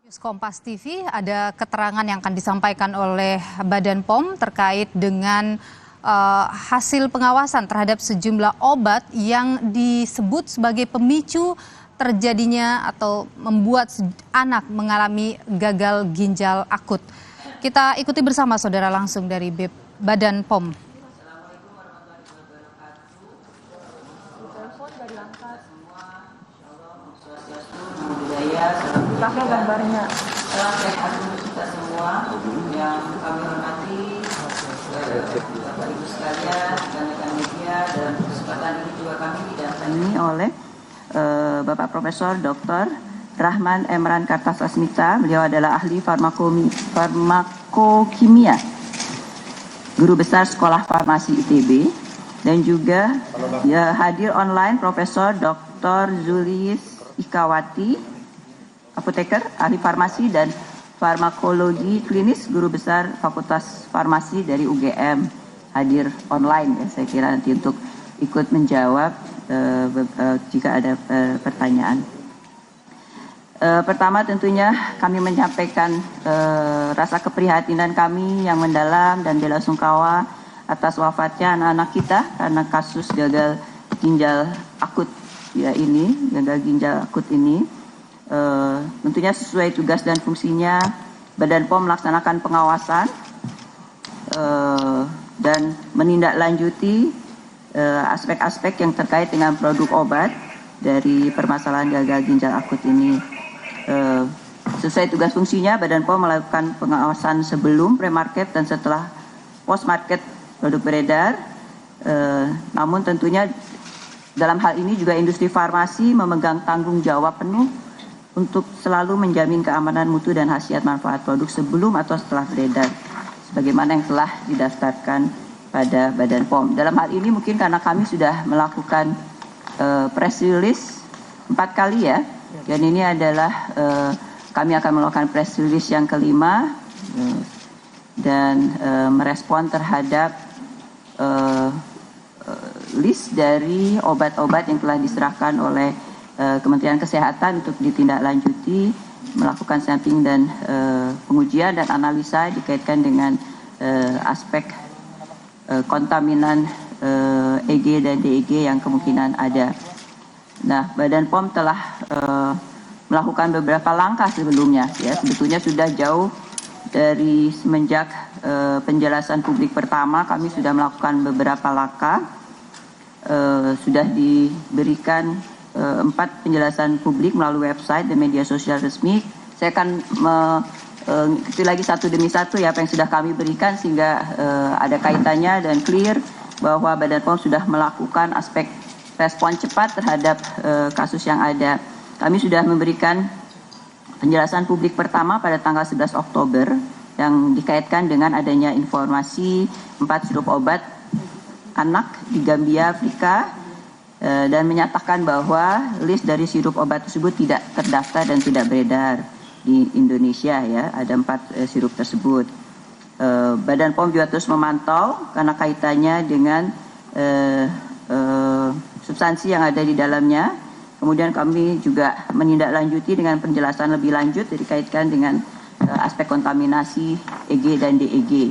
Kompas TV, ada keterangan yang akan disampaikan oleh Badan POM terkait dengan hasil pengawasan terhadap sejumlah obat yang disebut sebagai pemicu terjadinya atau membuat anak mengalami gagal ginjal akut. Kita ikuti bersama saudara langsung dari Badan POM. Pakai gambarnya. Sehat untuk kita semua yang kami hormati, Bapak Ibu sekalian, rekan-rekan media, dalam kesempatan ini juga kami didampingi oleh Bapak Profesor Dr. Rahman Emran Kartasasmita. Beliau adalah ahli farmakokimia, guru besar Sekolah Farmasi ITB, dan juga hadir online Profesor Dr. Zulis Ikawati, apoteker, ahli farmasi dan farmakologi klinis, guru besar Fakultas Farmasi dari UGM, hadir online ya, saya kira nanti untuk ikut menjawab jika ada pertanyaan. Pertama tentunya kami menyampaikan rasa keprihatinan kami yang mendalam dan bela sungkawa atas wafatnya anak-anak kita karena kasus gagal ginjal akut ya ini, gagal ginjal akut ini. Tentunya sesuai tugas dan fungsinya, Badan POM melaksanakan pengawasan dan menindaklanjuti aspek-aspek yang terkait dengan produk obat dari permasalahan gagal ginjal akut ini. Sesuai tugas fungsinya, Badan POM melakukan pengawasan sebelum pre-market dan setelah post-market produk beredar. Namun tentunya dalam hal ini juga industri farmasi memegang tanggung jawab penuh untuk selalu menjamin keamanan mutu dan khasiat manfaat produk sebelum atau setelah beredar, sebagaimana yang telah didaftarkan pada Badan POM. Dalam hal ini mungkin karena kami sudah melakukan press release 4 kali ya, dan ini adalah kami akan melakukan press release yang kelima dan merespon terhadap list dari obat-obat yang telah diserahkan oleh Kementerian Kesehatan untuk ditindaklanjuti, melakukan sampling dan pengujian dan analisa dikaitkan dengan aspek kontaminan EG dan DEG yang kemungkinan ada. Nah, Badan POM telah melakukan beberapa langkah sebelumnya, ya sebetulnya sudah jauh dari semenjak penjelasan publik pertama kami sudah melakukan beberapa langkah, sudah diberikan 4 penjelasan publik melalui website dan media sosial resmi. Saya akan mengikuti lagi satu demi satu ya apa yang sudah kami berikan sehingga ada kaitannya dan clear bahwa Badan POM sudah melakukan aspek respon cepat terhadap kasus yang ada. Kami sudah memberikan penjelasan publik pertama pada tanggal 11 Oktober yang dikaitkan dengan adanya informasi 4 sirup obat anak di Gambia, Afrika, dan menyatakan bahwa list dari sirup obat tersebut tidak terdaftar dan tidak beredar di Indonesia ya, ada 4 sirup tersebut. Badan POM juga terus memantau karena kaitannya dengan substansi yang ada di dalamnya. Kemudian kami juga menindaklanjuti dengan penjelasan lebih lanjut dikaitkan dengan aspek kontaminasi EG dan DEG.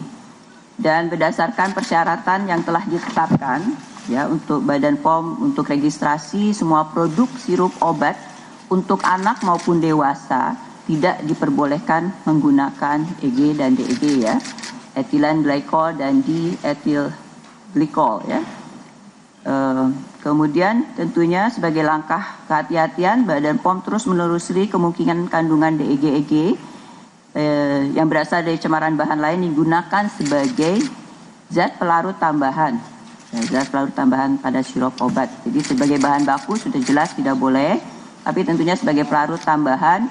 Dan berdasarkan persyaratan yang telah ditetapkan ya untuk Badan POM untuk registrasi semua produk sirup obat untuk anak maupun dewasa tidak diperbolehkan menggunakan EG dan DEG ya, etilen glikol dan di-etil glikol ya. Kemudian tentunya sebagai langkah kehati-hatian Badan POM terus menelusuri kemungkinan kandungan DEG-EG yang berasal dari cemaran bahan lain digunakan sebagai zat pelarut tambahan. Zat pelarut tambahan pada sirup obat. Jadi sebagai bahan baku sudah jelas tidak boleh, tapi tentunya sebagai pelarut tambahan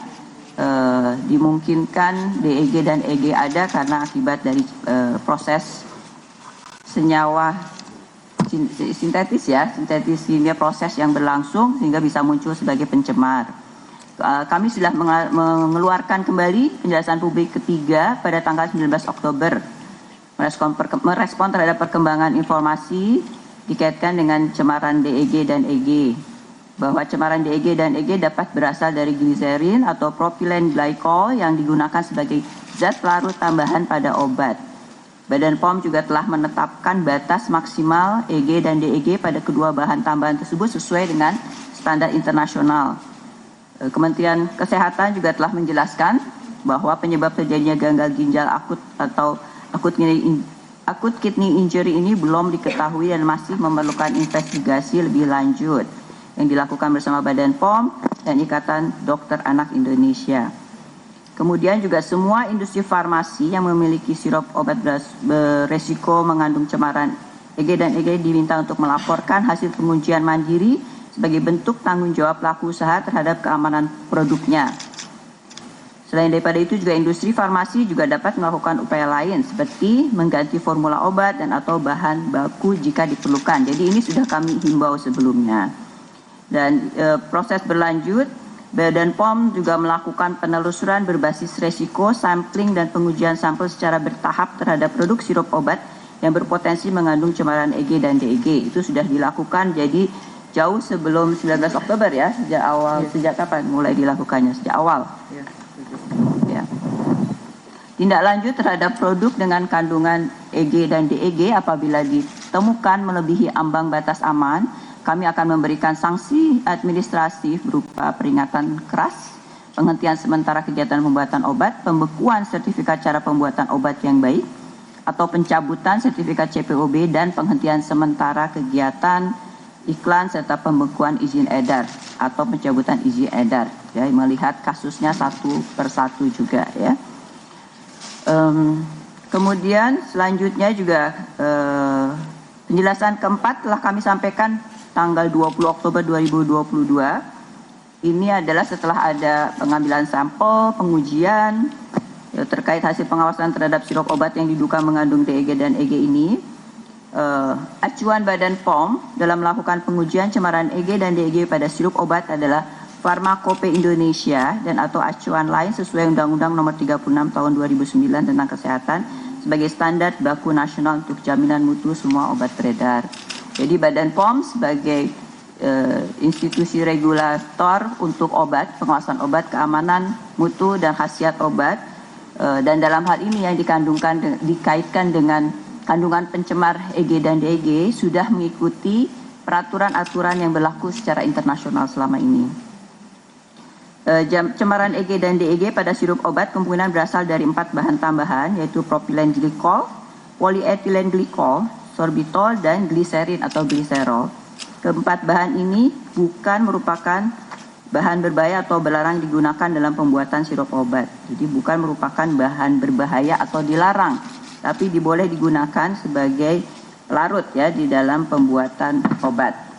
dimungkinkan DEG dan EG ada karena akibat dari proses senyawa sintetis ya, sintetis kimia proses yang berlangsung sehingga bisa muncul sebagai pencemar. Kami sudah mengeluarkan kembali penjelasan publik ketiga pada tanggal 19 Oktober merespon terhadap perkembangan informasi dikaitkan dengan cemaran DEG dan EG. bahwa cemaran DEG dan EG dapat berasal dari gliserin atau propylene glycol yang digunakan sebagai zat larut tambahan pada obat. Badan POM juga telah menetapkan batas maksimal EG dan DEG pada kedua bahan tambahan tersebut sesuai dengan standar internasional. Kementerian Kesehatan juga telah menjelaskan bahwa penyebab terjadinya gagal ginjal akut atau akut kidney injury ini belum diketahui dan masih memerlukan investigasi lebih lanjut yang dilakukan bersama Badan POM dan Ikatan Dokter Anak Indonesia. Kemudian juga semua industri farmasi yang memiliki sirup obat beresiko mengandung cemaran EG dan EG diminta untuk melaporkan hasil pengujian mandiri sebagai bentuk tanggung jawab pelaku usaha terhadap keamanan produknya. Selain daripada itu juga industri farmasi juga dapat melakukan upaya lain seperti mengganti formula obat dan atau bahan baku jika diperlukan. Jadi ini sudah kami himbau sebelumnya. Dan proses berlanjut, Badan POM juga melakukan penelusuran berbasis resiko, sampling dan pengujian sampel secara bertahap terhadap produk sirup obat yang berpotensi mengandung cemaran EG dan DEG. Itu sudah dilakukan jadi jauh sebelum 19 Oktober ya, sejak awal, sejak kapan mulai dilakukannya? Sejak awal. Ya. Tindak lanjut terhadap produk dengan kandungan EG dan DEG apabila ditemukan melebihi ambang batas aman, kami akan memberikan sanksi administratif berupa peringatan keras, penghentian sementara kegiatan pembuatan obat, pembekuan sertifikat cara pembuatan obat yang baik, atau pencabutan sertifikat CPOB dan penghentian sementara kegiatan iklan serta pembekuan izin edar atau pencabutan izin edar. Ya, melihat kasusnya satu persatu juga ya. Kemudian selanjutnya juga penjelasan keempat telah kami sampaikan tanggal 20 Oktober 2022. Ini adalah setelah ada pengambilan sampel, pengujian terkait hasil pengawasan terhadap sirup obat yang diduga mengandung DEG dan EG ini. Acuan Badan POM dalam melakukan pengujian cemaran EG dan DEG pada sirup obat adalah Farmakope Indonesia dan atau acuan lain sesuai Undang-Undang Nomor 36 Tahun 2009 tentang Kesehatan sebagai standar baku nasional untuk jaminan mutu semua obat beredar. Jadi Badan POM sebagai institusi regulator untuk obat, pengawasan obat, keamanan, mutu dan khasiat obat, dan dalam hal ini yang dikaitkan dengan kandungan pencemar EG dan DEG sudah mengikuti peraturan-aturan yang berlaku secara internasional selama ini. Cemaran EG dan DEG pada sirup obat kemungkinan berasal dari 4 bahan tambahan yaitu propylene glycol, polyethylene glycol, sorbitol dan gliserin atau gliserol. Keempat bahan ini bukan merupakan bahan berbahaya atau berlarang digunakan dalam pembuatan sirup obat. Jadi bukan merupakan bahan berbahaya atau dilarang, tapi boleh digunakan sebagai larut ya di dalam pembuatan obat.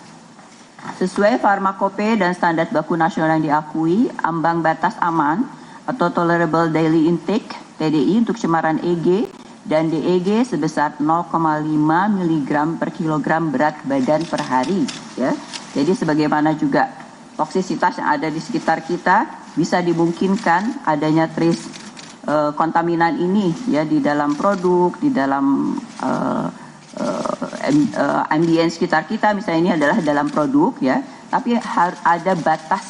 Sesuai Farmakope dan standar baku nasional yang diakui, ambang batas aman atau tolerable daily intake TDI untuk cemaran EG dan DEG sebesar 0,5 mg per kilogram berat badan per hari ya. Jadi sebagaimana juga toksisitas yang ada di sekitar kita bisa dimungkinkan adanya trace kontaminan ini ya di dalam produk, di dalam ambien sekitar kita, misalnya ini adalah dalam produk ya, tapi harus ada batas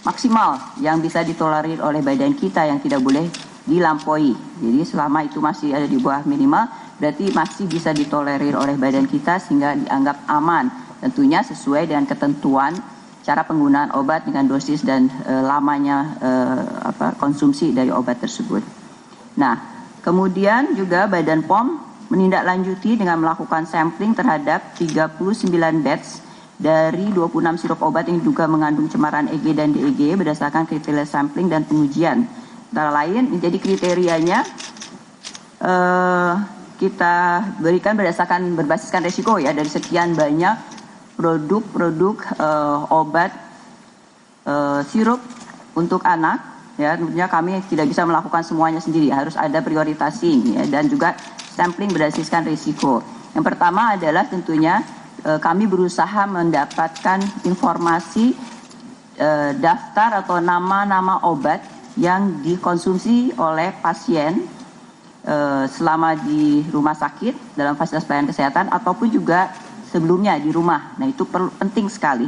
maksimal yang bisa ditolerir oleh badan kita yang tidak boleh dilampaui. Jadi selama itu masih ada di bawah minimal, berarti masih bisa ditolerir oleh badan kita sehingga dianggap aman. Tentunya sesuai dengan ketentuan cara penggunaan obat dengan dosis dan lamanya konsumsi dari obat tersebut. Nah, kemudian juga Badan POM menindaklanjuti dengan melakukan sampling terhadap 39 batch dari 26 sirup obat yang diduga mengandung cemaran EG dan DEG berdasarkan kriteria sampling dan pengujian. Antara lain menjadi kriterianya kita berikan berbasiskan resiko ya dari sekian banyak produk-produk obat sirup untuk anak ya, tentunya kami tidak bisa melakukan semuanya sendiri, harus ada prioritasi ya, dan juga sampling berdasarkan risiko. Yang pertama adalah tentunya kami berusaha mendapatkan informasi daftar atau nama-nama obat yang dikonsumsi oleh pasien selama di rumah sakit dalam fasilitas pelayanan kesehatan ataupun juga sebelumnya di rumah. Nah itu penting sekali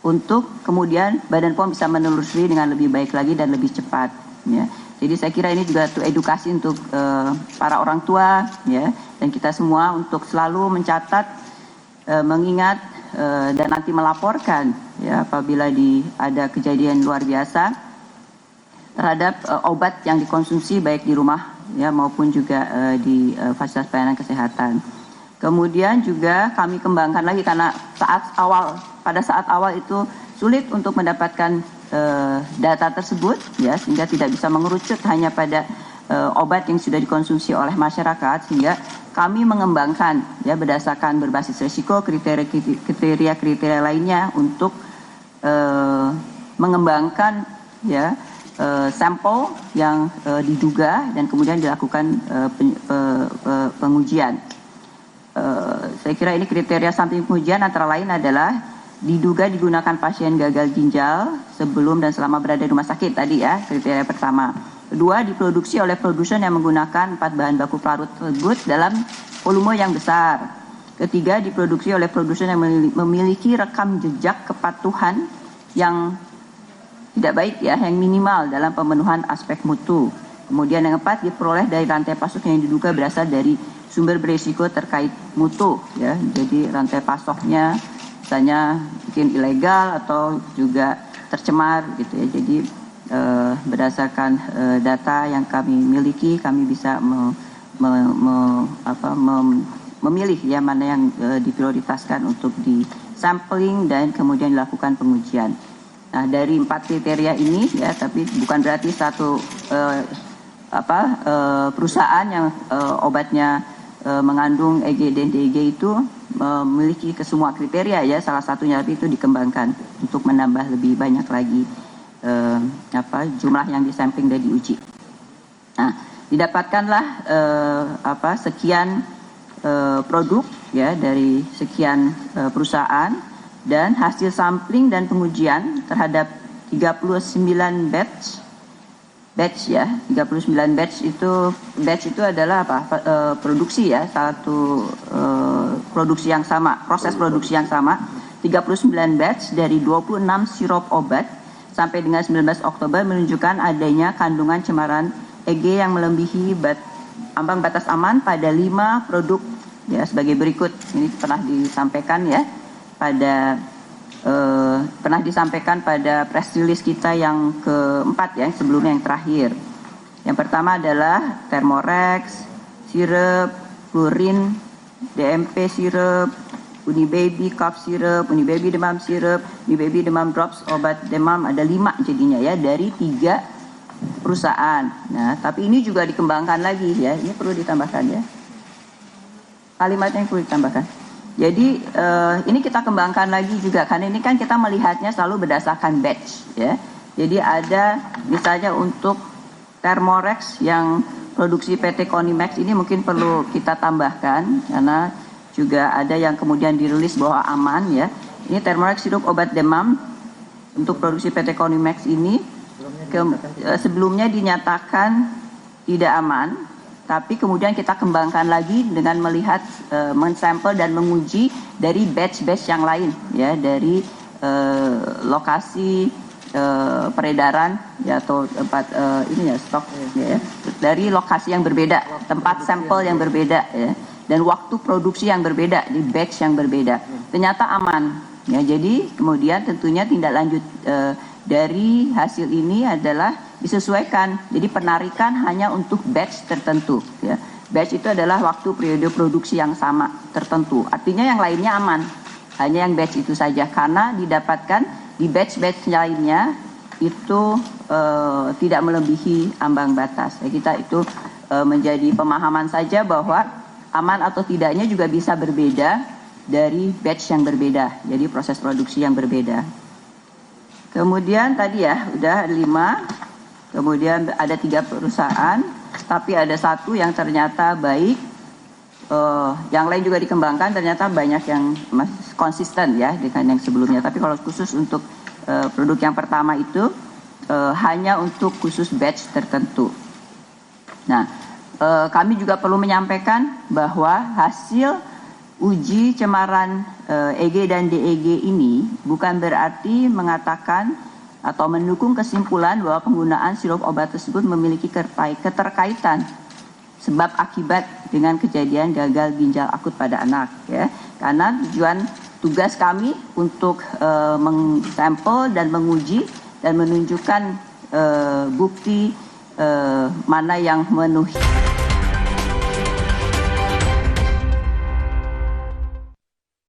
untuk kemudian Badan POM bisa menelusuri dengan lebih baik lagi dan lebih cepat. Ya. Jadi saya kira ini juga edukasi untuk para orang tua, ya, dan kita semua untuk selalu mencatat, mengingat dan nanti melaporkan, ya, apabila ada kejadian luar biasa terhadap obat yang dikonsumsi baik di rumah, ya, maupun juga di fasilitas pelayanan kesehatan. Kemudian juga kami kembangkan lagi karena pada saat awal itu sulit untuk mendapatkan data tersebut, ya, sehingga tidak bisa mengerucut hanya pada obat yang sudah dikonsumsi oleh masyarakat, sehingga kami mengembangkan, ya, berdasarkan berbasis risiko kriteria lainnya untuk mengembangkan, ya, sampel yang diduga dan kemudian dilakukan pengujian. Saya kira ini kriteria samping pengujian antara lain adalah diduga digunakan pasien gagal ginjal sebelum dan selama berada di rumah sakit tadi, ya, kriteria pertama. Kedua, diproduksi oleh produsen yang menggunakan 4 bahan baku pelarut tersebut dalam volume yang besar. Ketiga, diproduksi oleh produsen yang memiliki rekam jejak kepatuhan yang tidak baik, ya, yang minimal dalam pemenuhan aspek mutu. Kemudian yang keempat, diperoleh dari rantai pasok yang diduga berasal dari sumber berisiko terkait mutu, ya. Jadi rantai pasoknya misalnya mungkin ilegal atau juga tercemar, gitu, ya. Jadi berdasarkan data yang kami miliki, kami bisa memilih, ya, mana yang diprioritaskan untuk di sampling dan kemudian dilakukan pengujian. Nah, dari 4 kriteria ini, ya, tapi bukan berarti satu perusahaan yang obatnya mengandung EG dan DEG itu memiliki kesemua kriteria, ya, salah satunya tapi itu dikembangkan untuk menambah lebih banyak lagi jumlah yang disampling dan diuji. Nah, didapatkanlah sekian produk, ya, dari sekian perusahaan, dan hasil sampling dan pengujian terhadap 39 batch, ya, 39 batch itu adalah produksi, ya, satu produksi yang sama, proses produksi yang sama, 39 batch dari 26 sirup obat sampai dengan 19 Oktober menunjukkan adanya kandungan cemaran EG yang melebihi ambang batas aman pada 5 produk, ya, sebagai berikut. Ini pernah disampaikan, ya, pada press release kita yang keempat, ya, yang sebelumnya, yang terakhir. Yang pertama adalah Thermorex, sirup, Flurin, DMP sirup, Unibaby cough sirup, Unibaby demam sirup, Unibaby demam drops, obat demam, ada 5 jadinya, ya, dari 3 perusahaan. Nah, tapi ini juga dikembangkan lagi, ya, ini perlu ditambahkan, ya, kalimatnya yang perlu ditambahkan. Jadi ini kita kembangkan lagi juga, karena ini kan kita melihatnya selalu berdasarkan batch, ya. Jadi ada misalnya untuk Thermorex yang produksi PT Konimax ini mungkin perlu kita tambahkan, karena juga ada yang kemudian dirilis bahwa aman, ya. Ini Thermorex sirup obat demam untuk produksi PT Konimax ini sebelumnya dinyatakan tidak aman, tapi kemudian kita kembangkan lagi dengan melihat, mensampel dan menguji dari batch-batch yang lain, ya, dari lokasi peredaran, ya, atau tempat ini, ya, stok, ya, dari lokasi yang berbeda, tempat sampel yang berbeda, ya, dan waktu produksi yang berbeda di batch yang berbeda. Ternyata aman, ya. Jadi kemudian tentunya tindak lanjut dari hasil ini adalah disesuaikan. Jadi penarikan hanya untuk batch tertentu, ya. Batch itu adalah waktu periode produksi yang sama tertentu. Artinya yang lainnya aman. Hanya yang batch itu saja, karena didapatkan di batch-batch lainnya itu tidak melebihi ambang batas. Ya, kita itu menjadi pemahaman saja bahwa aman atau tidaknya juga bisa berbeda dari batch yang berbeda. Jadi proses produksi yang berbeda. Kemudian tadi, ya, udah 5. Kemudian ada 3 perusahaan, tapi ada 1 yang ternyata baik. Yang lain juga dikembangkan, ternyata banyak yang masih konsisten, ya, dengan yang sebelumnya. Tapi kalau khusus untuk produk yang pertama itu hanya untuk khusus batch tertentu. Nah, kami juga perlu menyampaikan bahwa hasil uji cemaran EG dan DEG ini bukan berarti mengatakan atau mendukung kesimpulan bahwa penggunaan sirup obat tersebut memiliki keterkaitan sebab akibat dengan kejadian gagal ginjal akut pada anak, ya. Karena tugas kami untuk mengsampel dan menguji dan menunjukkan bukti mana yang memenuhi.